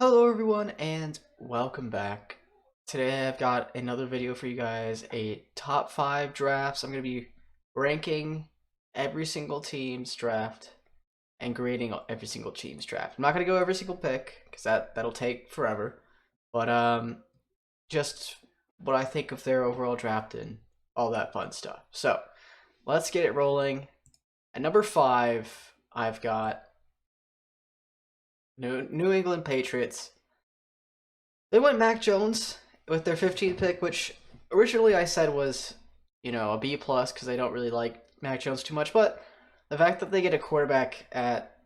Hello everyone and welcome back. Today I've got another video for you guys, a top 5 drafts. I'm going to be ranking every single team's draft and grading every single team's draft. I'm not going to go every single pick because that'll take forever, but just what I think of their overall draft and all that fun stuff. So, let's get it rolling. At number 5, I've got New England Patriots. They went Mac Jones with their 15th pick, which originally I said was, a B plus because I don't really like Mac Jones too much. But the fact that they get a quarterback at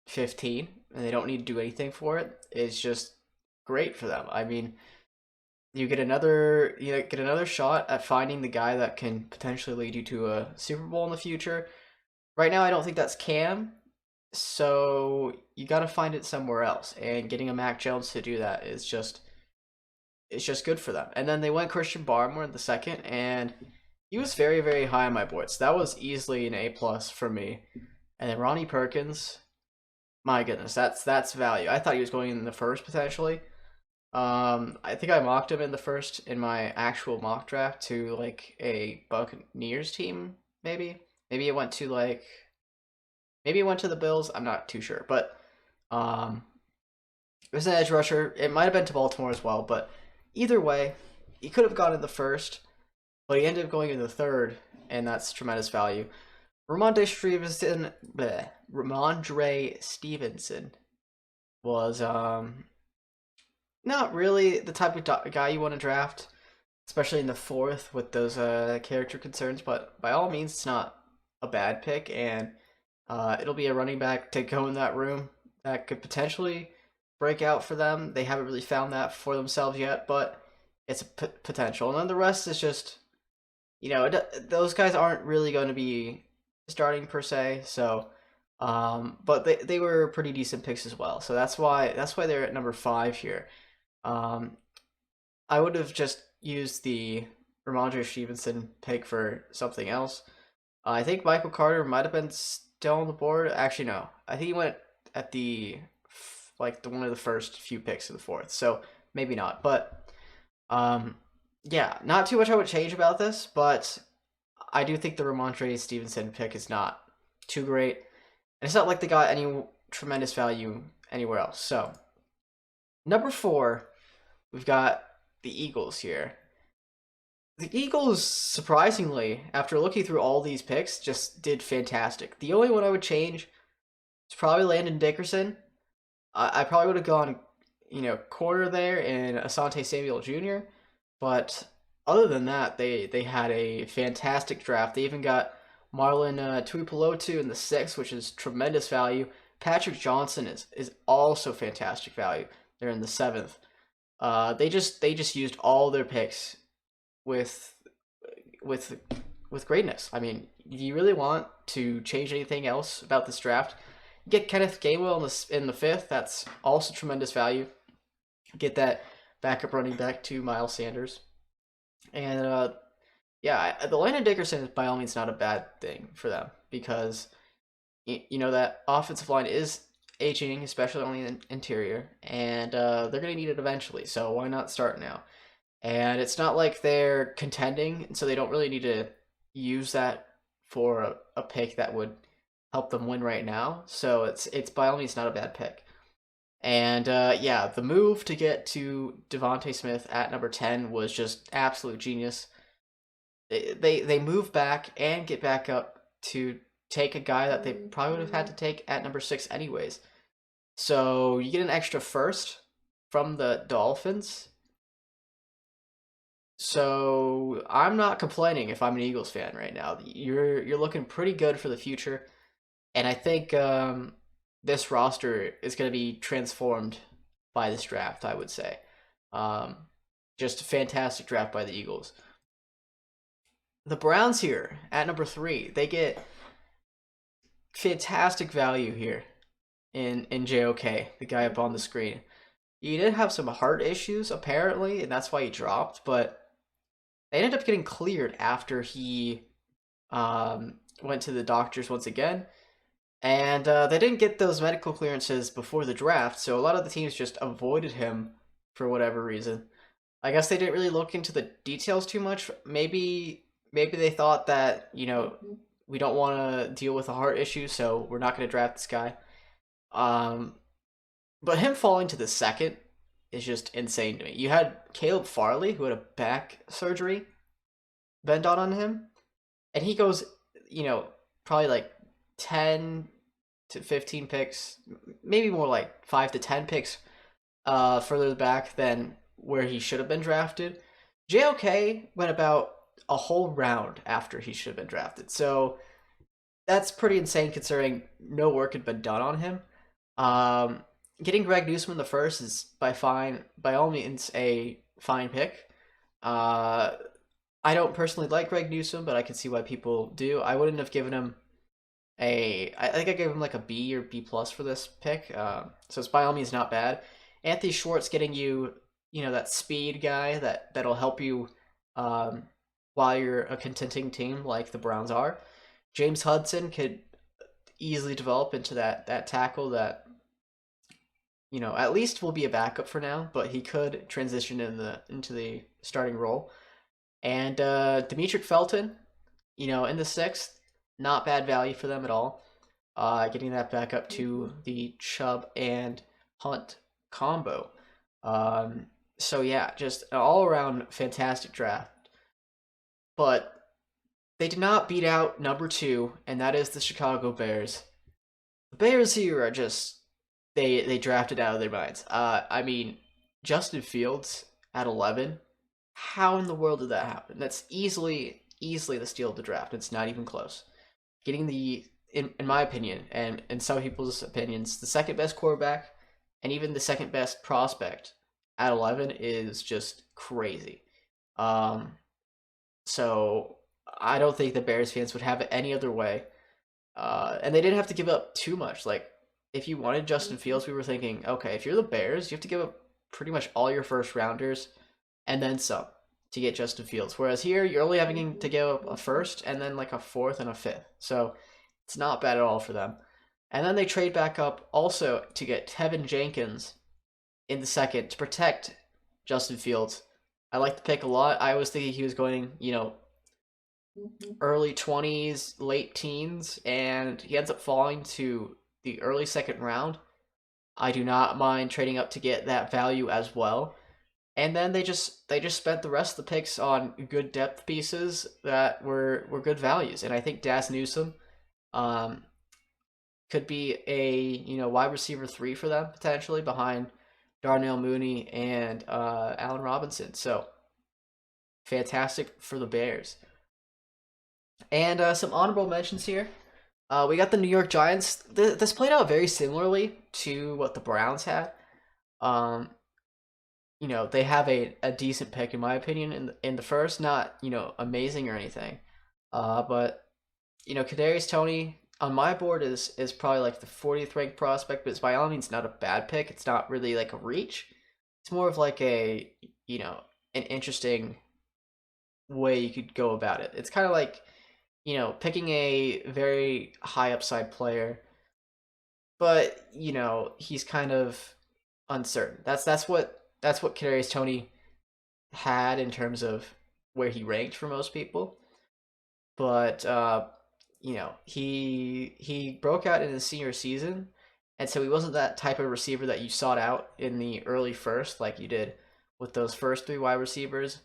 15 and they don't need to do anything for it is just great for them. I mean, you get another shot at finding the guy that can potentially lead you to a Super Bowl in the future. Right now, I don't think that's Cam, so you got to find it somewhere else. And getting a Mac Jones to do that is just it's just good for them. And then they went Christian Barmore in the second, and he was very, very high on my board. So that was easily an A plus for me. And then Ronnie Perkins, my goodness, that's value. I thought he was going in the first potentially. I think I mocked him in the first in my actual mock draft to like a Buccaneers team, maybe. Maybe it went to the Bills. I'm not too sure, but it was an edge rusher. It might have been to Baltimore as well, but either way, he could have gone in the first, but he ended up going in the third, and that's tremendous value. Ramondre Stevenson was not really the type of guy you want to draft, especially in the fourth with those character concerns. But by all means, it's not a bad pick, and it'll be a running back to go in that room that could potentially break out for them. They haven't really found that for themselves yet, but it's a potential. And then the rest is just, those guys aren't really going to be starting per se. So, but they were pretty decent picks as well. So that's why they're at number 5 here. I would have just used the Ramondre Stevenson pick for something else. I think Michael Carter might have been still on the board. Actually, no. I think he went at the one of the first few picks of the fourth, so maybe not. But yeah, not too much I would change about this, but I do think the Ramondre Stevenson pick is not too great, and it's not like they got any tremendous value anywhere else. So number 4, we've got the Eagles here. The Eagles, surprisingly, after looking through all these picks, just did fantastic. The only one I would change is probably Landon Dickerson. I probably would have gone, corner there and Asante Samuel Jr. But other than that, they had a fantastic draft. They even got Marlon Tuipulotu in the 6th, which is tremendous value. Patrick Johnson is also fantastic value. They're in the 7th. They just used all their picks with greatness. I mean, do you really want to change anything else about this draft? Get Kenneth Gainwell in the 5th. That's also tremendous value. Get that backup running back to Miles Sanders. And yeah, the Landon Dickerson is by all means not a bad thing for them because that offensive line is aging, especially on the interior, and they're going to need it eventually. So why not start now? And it's not like they're contending, so they don't really need to use that for a pick that would help them win right now. So it's by all means not a bad pick. And yeah, the move to get to Devontae Smith at number 10 was just absolute genius. They move back and get back up to take a guy that they probably would have had to take at number 6 anyways. So you get an extra first from the Dolphins. So I'm not complaining if I'm an Eagles fan right now. You're looking pretty good for the future. And I think this roster is going to be transformed by this draft, I would say. Just a fantastic draft by the Eagles. The Browns here at number 3, they get fantastic value here in JOK, the guy up on the screen. He did have some heart issues, apparently, and that's why he dropped, but they ended up getting cleared after he went to the doctors once again. And they didn't get those medical clearances before the draft, so a lot of the teams just avoided him for whatever reason. I guess they didn't really look into the details too much. Maybe they thought that, we don't want to deal with a heart issue, so we're not going to draft this guy. Um, but him falling to the second is just insane to me. You had Caleb Farley, who had a back surgery been done on him, and he goes, you know, probably like 10 to 15 picks, maybe more like 5 to 10 picks further back than where he should have been drafted. JOK went about a whole round after he should have been drafted. So that's pretty insane considering no work had been done on him. Um, Getting Greg Newsome in the first is by all means a fine pick. Uh, I don't personally like Greg Newsome, but I can see why people do. I wouldn't have given him I think I gave him like a B or B plus for this pick. So it's by all means not bad. Anthony Schwartz getting you, that speed guy that'll help you um, while you're a contending team like the Browns are. James Hudson could easily develop into that tackle that at least will be a backup for now, but he could transition into the starting role. And Demetric Felton, in the sixth, not bad value for them at all. Getting that back up to the Chubb and Hunt combo. So yeah, just an all around fantastic draft. But they did not beat out number two, and that is the Chicago Bears. The Bears here are just they drafted out of their minds. I mean, Justin Fields at 11. How in the world did that happen? That's easily the steal of the draft. It's not even close. Getting in my opinion, and in some people's opinions, the second best quarterback and even the second best prospect at 11 is just crazy. Um, so I don't think the Bears fans would have it any other way. And they didn't have to give up too much. Like, if you wanted Justin Fields, we were thinking, okay, if you're the Bears, you have to give up pretty much all your first rounders and then some to get Justin Fields. Whereas here, you're only having to give up a first and then like a fourth and a fifth. So it's not bad at all for them. And then they trade back up also to get Tevin Jenkins in the second to protect Justin Fields. I like the pick a lot. I was thinking he was going, early 20s, late teens, and he ends up falling to the early second round. I do not mind trading up to get that value as well. And then they just spent the rest of the picks on good depth pieces that were good values. And I think Das Newsome um, could be a wide receiver 3 for them potentially behind Darnell Mooney and Allen Robinson. So fantastic for the Bears. And some honorable mentions here. We got the New York Giants. This played out very similarly to what the Browns had. Um, they have a decent pick in my opinion in the first, not amazing or anything. But Kadarius Toney on my board is probably like the 40th ranked prospect, but it's by all means not a bad pick. It's not really like a reach. It's more of like an interesting way you could go about it. It's kind of like picking a very high upside player, but he's kind of uncertain. That's what Kadarius Toney had in terms of where he ranked for most people. But he broke out in his senior season, and so he wasn't that type of receiver that you sought out in the early first like you did with those first three wide receivers.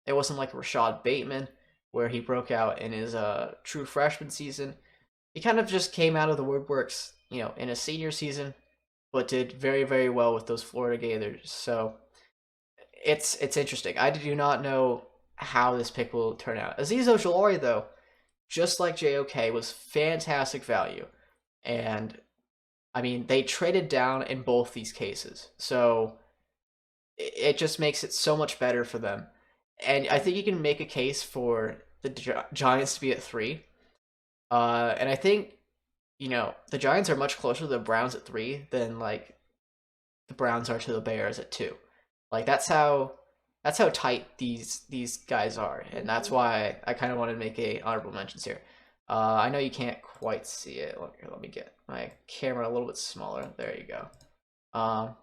It wasn't like Rashad Bateman where he broke out in his true freshman season. He kind of just came out of the woodworks, in his senior season, but did very, very well with those Florida Gators. So it's interesting. I do not know how this pick will turn out. Azeez Ojulari, though, just like JOK, was fantastic value. And, I mean, they traded down in both these cases. So it just makes it so much better for them. And I think you can make a case for the Giants to be at 3. And I think, the Giants are much closer to the Browns at 3 than, like, the Browns are to the Bears at 2. Like, that's how tight these guys are, and that's why I kind of wanted to make a honorable mentions here. I know you can't quite see it. Let me get my camera a little bit smaller. There you go. Um,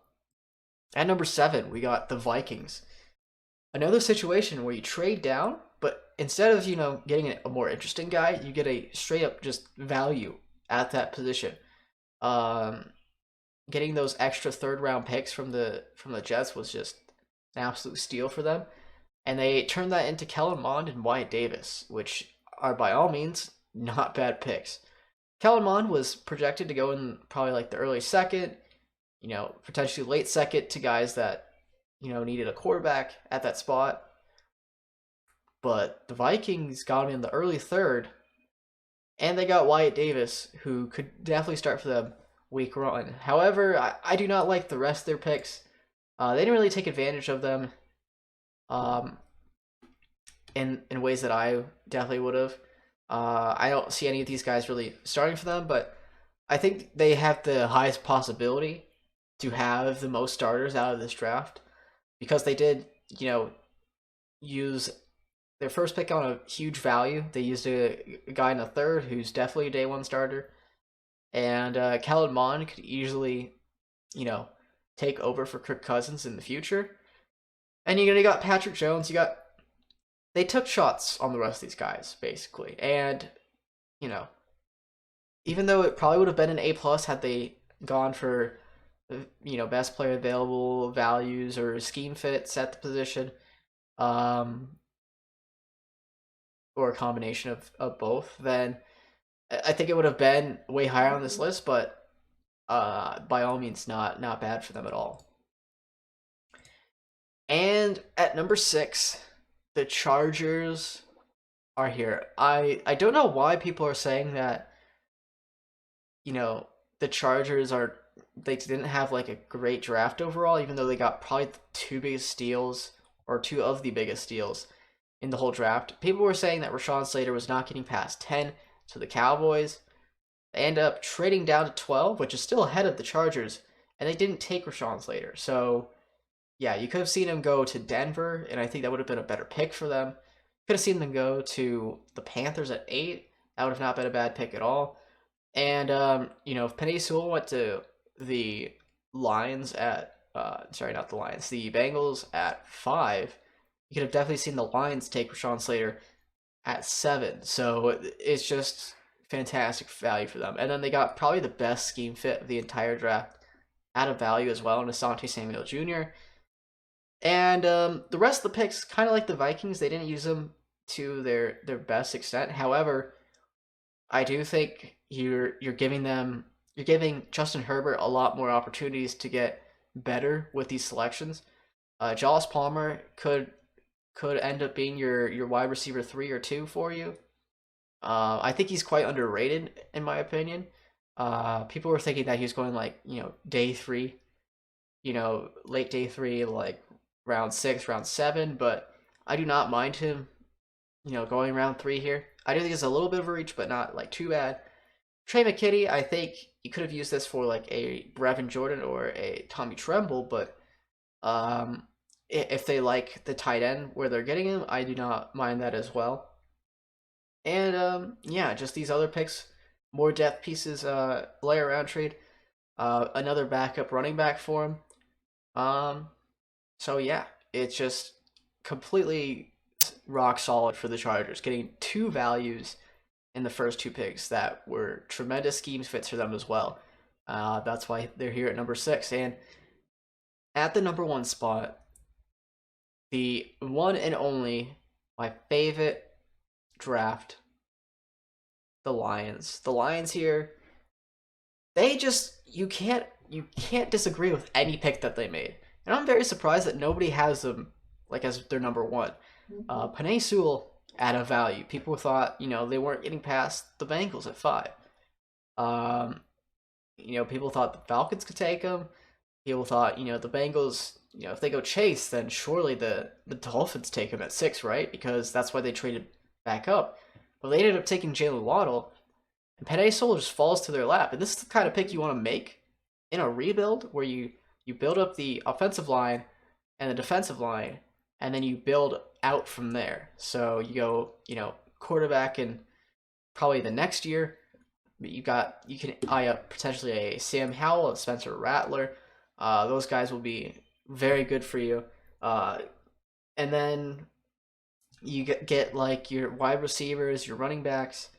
at number 7, we got the Vikings. Another situation where you trade down, but instead of getting a more interesting guy, you get a straight up just value at that position. Um, Getting those extra third round picks from the Jets was just an absolute steal for them, and they turned that into Kellen Mond and Wyatt Davis, which are by all means not bad picks. Kellen Mond was projected to go in probably like the early second, potentially late second to guys that needed a quarterback at that spot. But the Vikings got him in the early third, and they got Wyatt Davis, who could definitely start for them week one. However, I do not like the rest of their picks. They didn't really take advantage of them um, in ways that I definitely would have. I don't see any of these guys really starting for them, but I think they have the highest possibility to have the most starters out of this draft because they did, use their first pick on a huge value. They used a guy in a third who's definitely a day one starter, and Kellen Mond could easily, you know, take over for Kirk Cousins in the future. And you got Patrick Jones. They took shots on the rest of these guys basically, and you know even though it probably would have been an A+ had they gone for best player available values or scheme fits at the position, um, or a combination of both, then I think it would have been way higher on this list. But by all means, not bad for them at all. And at number 6, the Chargers are here. I don't know why people are saying that the Chargers are they didn't have like a great draft overall, even though they got probably the two biggest steals or two of the biggest steals in the whole draft. People were saying that Rashawn Slater was not getting past 10 to the Cowboys. They end up trading down to 12, which is still ahead of the Chargers, and they didn't take Rashawn Slater. So yeah, you could have seen him go to Denver, and I think that would have been a better pick for them. Could have seen them go to the Panthers at 8. That would have not been a bad pick at all. And if Penei Sewell went to the Lions at sorry, not the Lions, the Bengals at 5, you could have definitely seen the Lions take Rashawn Slater at 7. So it's just fantastic value for them. And then they got probably the best scheme fit of the entire draft at a value as well in Asante Samuel Jr. And the rest of the picks, kind of like the Vikings, they didn't use them to their best extent. However, I do think you're giving Justin Herbert a lot more opportunities to get better with these selections. Jawless Palmer could end up being your wide receiver 3 or 2 for you. I think he's quite underrated in my opinion. People were thinking that he was going like day 3, late day 3, like round 6, round 7, but I do not mind him, going round 3 here. I do think it's a little bit of a reach, but not like too bad. Trey McKitty, I think you could have used this for like a Brevin Jordan or a Tommy Tremble, but if they like the tight end where they're getting him, I do not mind that as well. And yeah, just these other picks, more depth pieces, Blair Roundtree, another backup running back for him. So yeah, it's just completely rock solid for the Chargers, getting 2 values in the first 2 picks that were tremendous scheme fits for them as well. That's why they're here at number 6. And at the number 1 spot, the one and only, my favorite draft, the Lions. The Lions here, they just you can't disagree with any pick that they made. And I'm very surprised that nobody has them like as their number 1. Penei Sewell at a value. People thought, they weren't getting past the Bengals at 5. People thought the Falcons could take him. People thought, the Bengals, if they go Chase, then surely the Dolphins take him at 6, right? Because that's why they traded back up. But they ended up taking Jalen Waddle, and Penei Sewell just falls to their lap. And this is the kind of pick you want to make in a rebuild where you build up the offensive line and the defensive line, and then you build out from there. So you go, quarterback and probably the next year. You can eye up potentially a Sam Howell, a Spencer Rattler. Those guys will be very good for you. And then you get like your wide receivers, your running backs.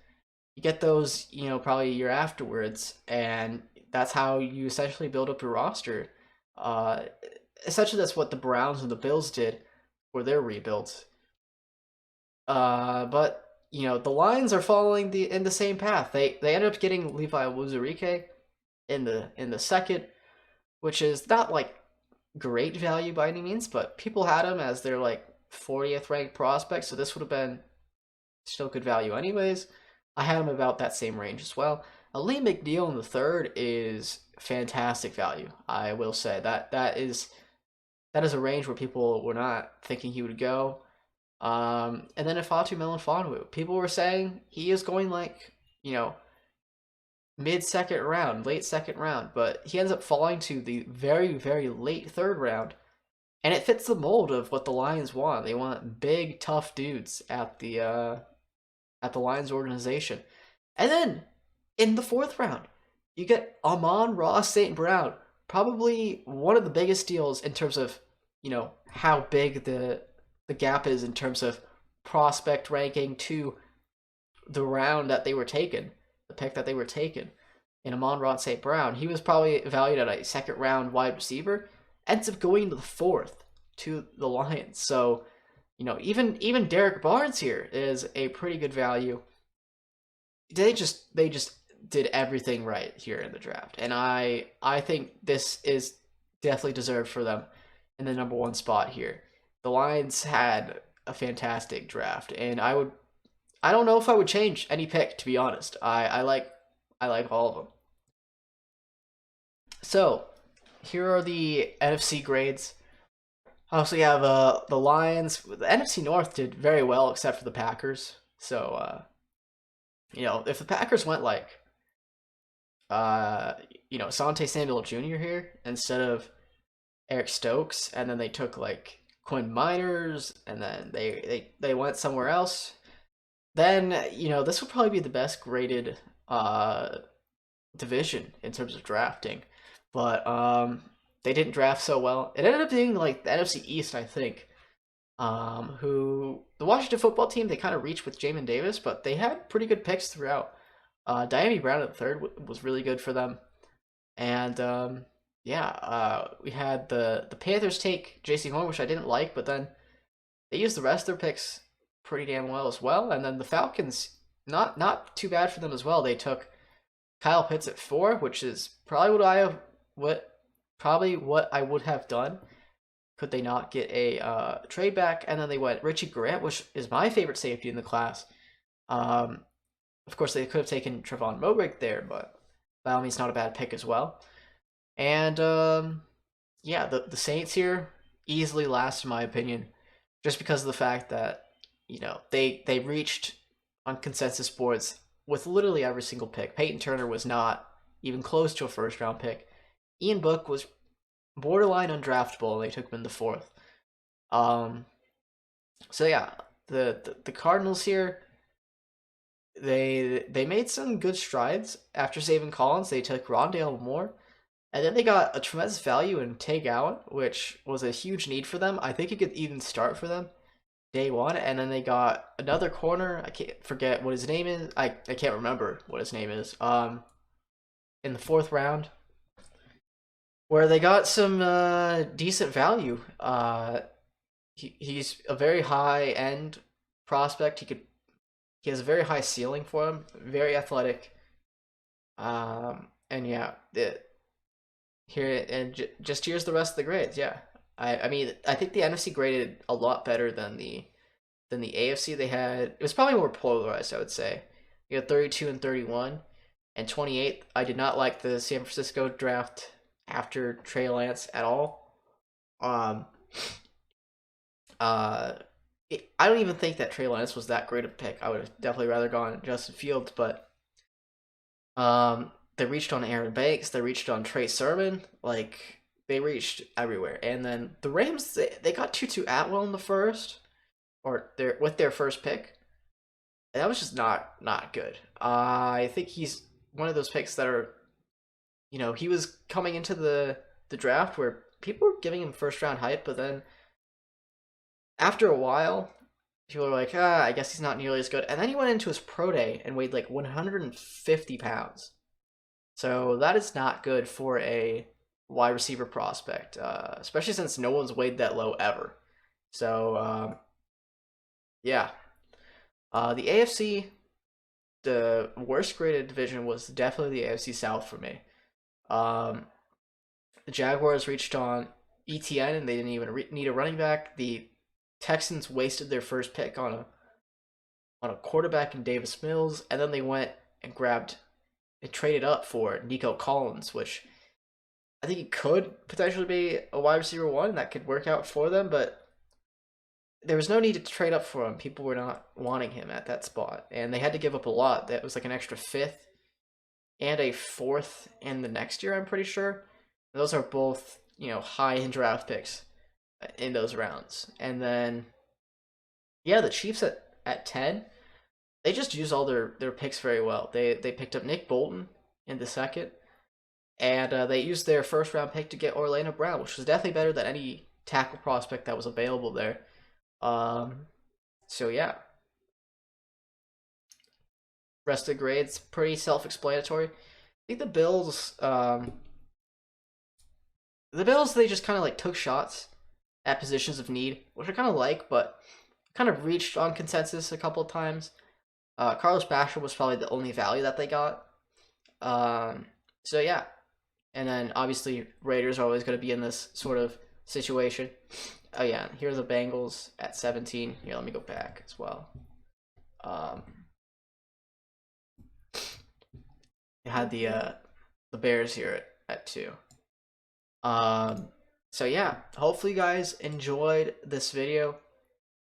You get those, probably a year afterwards, and that's how you essentially build up your roster. Uh, Essentially, that's what the Browns and the Bills did for their rebuilds. But the Lions are following the same path. They ended up getting Levi Wuzurike in the second, which is not like great value by any means, but people had him as their like 40th ranked prospect, so this would have been still good value anyways. I had him about that same range as well. Lee McNeil in the third is fantastic value. I will say that is a range where people were not thinking he would go. And then Ifatu Melifonwu, people were saying he is going like mid second round, late second round, but he ends up falling to the very very late third round, and it fits the mold of what the Lions want. They want big tough dudes at the Lions organization. And then in the fourth round, you get Amon-Ra St. Brown, probably one of the biggest deals in terms of, how big the gap is in terms of prospect ranking to the round that they were taken, the pick that they were taken. In Amon-Ra St. Brown, he was probably valued at a second round wide receiver, ends up going to the fourth to the Lions. So, even Derek Barnes here is a pretty good value. They just did everything right here in the draft, and I think this is definitely deserved for them in the number one spot here. The Lions had a fantastic draft, and I don't know if I would change any pick, to be honest. I like all of them. So here are the NFC grades. Also, you have the Lions. The NFC North did very well, except for the Packers. So if the Packers went like Sante Samuel Jr. here instead of Eric Stokes, and then they took like Quinn Miners, and then they went somewhere else, then this would probably be the best graded division in terms of drafting. But they didn't draft so well. It ended up being like the NFC East, I think. Who the Washington football team, they kind of reached with Jamin Davis, but they had pretty good picks throughout. Diami Brown at the third was really good for them, and yeah, we had the Panthers take J.C. Horn, which I didn't like, but then they used the rest of their picks pretty damn well as well. And then the Falcons, not too bad for them as well. They took Kyle Pitts at 4, which is probably what I would have done could they not get a trade back. And then they went Richie Grant, which is my favorite safety in the class. Of course, they could have taken Trevon Moehrig there, but by all means, not a bad pick as well. And yeah, the Saints here easily last in my opinion, just because of the fact that they reached on consensus boards with literally every single pick. Peyton Turner was not even close to a first round pick. Ian Book was borderline undraftable, and they took him in the fourth. So yeah, the Cardinals here, they made some good strides after saving Collins. They took Rondale Moore, and then they got a tremendous value in Tay Gowan, which was a huge need for them. I think he could even start for them day one. And then they got another corner. I can't forget what his name is. I can't remember what his name is. In the fourth round, where they got some decent value. He's a very high end prospect. He has a very high ceiling for him. Very athletic. And yeah, here and just here's the rest of the grades. Yeah, I mean I think the NFC graded a lot better than the AFC. They had it was probably more polarized. I would say you had 32 and 31 and 28. I did not like the San Francisco draft after Trey Lance at all. Um, I don't even think that Trey Lance was that great a pick. I would have definitely rather gone Justin Fields, but they reached on Aaron Banks, they reached on Trey Sermon, like they reached everywhere. And then the Rams, they got Tutu Atwell in the first, or their with their first pick. And that was just not good. I think he's one of those picks that are, he was coming into the draft where people were giving him first round hype, but then after a while, people were like, I guess he's not nearly as good. And then he went into his pro day and weighed like 150 pounds. So that is not good for a wide receiver prospect, especially since no one's weighed that low ever. So yeah, the AFC, the worst graded division was definitely the AFC South for me. Um, the Jaguars reached on ETN and they didn't even need a running back. The Texans wasted their first pick on a quarterback in Davis Mills, and then they went and traded up for Nico Collins, which I think he could potentially be a wide receiver one that could work out for them, but there was no need to trade up for him. People were not wanting him at that spot, and they had to give up a lot. That was like an extra fifth and a fourth in the next year, I'm pretty sure. Those are both, high in draft picks in those rounds. And then, yeah, the Chiefs at 10, they just used all their picks very well. They picked up Nick Bolton in the second, and they used their first round pick to get Orlando Brown, which was definitely better than any tackle prospect that was available there. Um, so yeah, rest of the grades pretty self-explanatory. I think the Bills they just kind of like took shots at positions of need, which I kind of like, but kind of reached on consensus a couple of times. Carlos Basham was probably the only value that they got. So yeah, and then obviously Raiders are always going to be in this sort of situation. Oh yeah, here are the Bengals at 17. Here, let me go back as well. Um, you had the Bears here at 2. Um, so yeah, hopefully you guys enjoyed this video.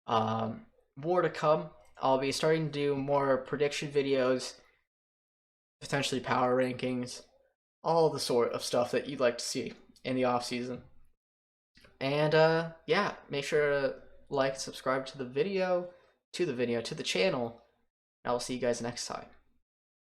More to come. I'll be starting to do more prediction videos, potentially power rankings, all the sort of stuff that you'd like to see in the off season. And yeah, make sure to like, subscribe to the channel. And I'll see you guys next time.